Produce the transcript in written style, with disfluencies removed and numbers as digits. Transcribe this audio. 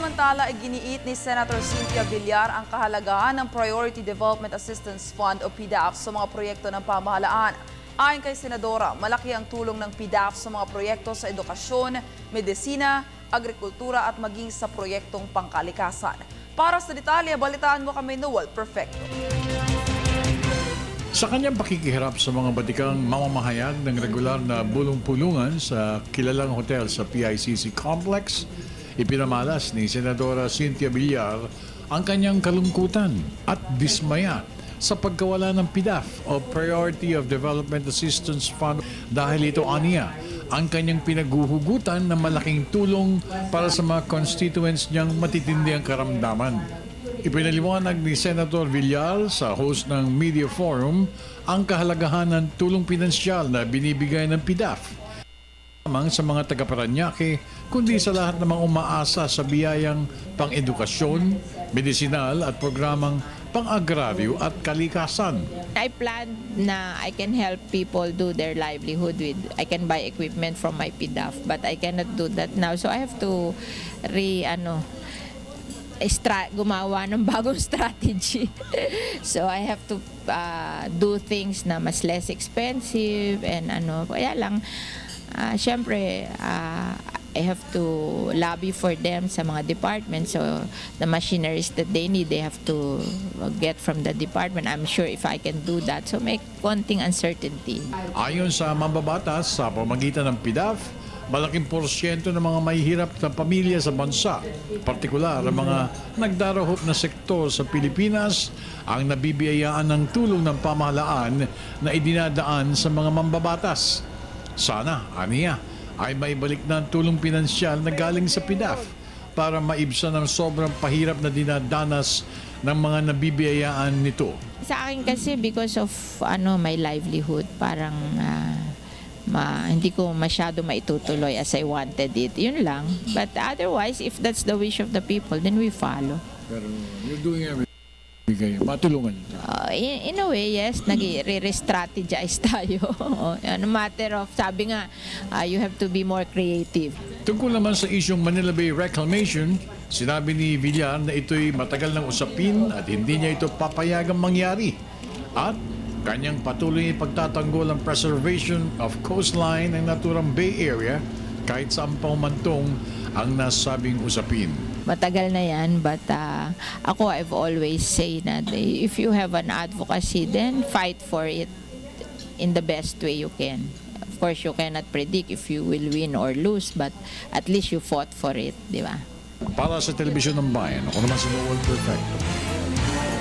Samantala, iginiit ni Senator Cynthia Villar ang kahalagahan ng Priority Development Assistance Fund o PDAF sa mga proyekto ng pamahalaan. Ayon kay Senadora, malaki ang tulong ng PDAF sa mga proyekto sa edukasyon, medisina, agrikultura at maging sa proyektong pangkalikasan. Para sa detalye, balitaan mo kami Noel Perfecto. Sa kanyang pakikihirap sa mga batikang mamamahayag ng regular na bulong-pulungan sa kilalang hotel sa PICC Complex, ipinamalas ni Senadora Cynthia Villar ang kanyang kalungkutan at dismaya sa pagkawala ng PDAF o Priority of Development Assistance Fund dahil ito aniya ang kanyang pinaguhugutan na malaking tulong para sa mga constituents niyang matitindi ang karamdaman. Ipinaliwanag ni Senator Villar sa host ng Media Forum ang kahalagahan ng tulong pinansyal na binibigay ng PDAF lamang sa mga taga-Parañaque kundi sa lahat namang umaasa sa biyayang pang-edukasyon, medisinal at programang pang-agraryo at kalikasan. I plan na I can help people do their livelihood with, I can buy equipment from my PDAF, but I cannot do that now. So I have to gumawa ng bagong strategy. So I have to do things na mas less expensive and kaya lang, syempre, I have to lobby for them sa mga departments. So the machineries that they need, they have to get from the department. I'm sure if I can do that. So may konting uncertainty. Ayon sa mambabatas, sa pamagitan ng PDAF, malaking porsyento ng mga mahihirap na pamilya sa bansa, partikular ang mga nagdarahop na sektor sa Pilipinas, ang nabibiyayaan ng tulong ng pamahalaan na idinadaan sa mga mambabatas. Sana, aniya, ay maibalik na ang tulong pinansyal na galing sa PDAF para maibsan ang sobrang pahirap na dinadanas ng mga nabibiyayaan nito. Sa akin kasi because of my livelihood, parang hindi ko masyado maitutuloy as I wanted it. Yun lang. But otherwise, if that's the wish of the people, then we follow. Pero you're doing everything. Matulungan niyo. In a way, yes. Nag-re-strategize tayo. No matter of, sabi nga, you have to be more creative. Tungkol naman sa isyong Manila Bay Reclamation, sinabi ni Villar na ito'y matagal ng usapin at hindi niya ito papayagang mangyari. At kanyang patuloy ipagtatanggol ang preservation of coastline ng naturang Bay Area kahit saan pa humantong ang nasabing usapin. Matagal na yan, but ako, I've always say that if you have an advocacy, then fight for it in the best way you can. Of course, you cannot predict if you will win or lose, but at least you fought for it, di ba? Para sa Telebisyon ng Bayan, ako naman si Noel Perfecto.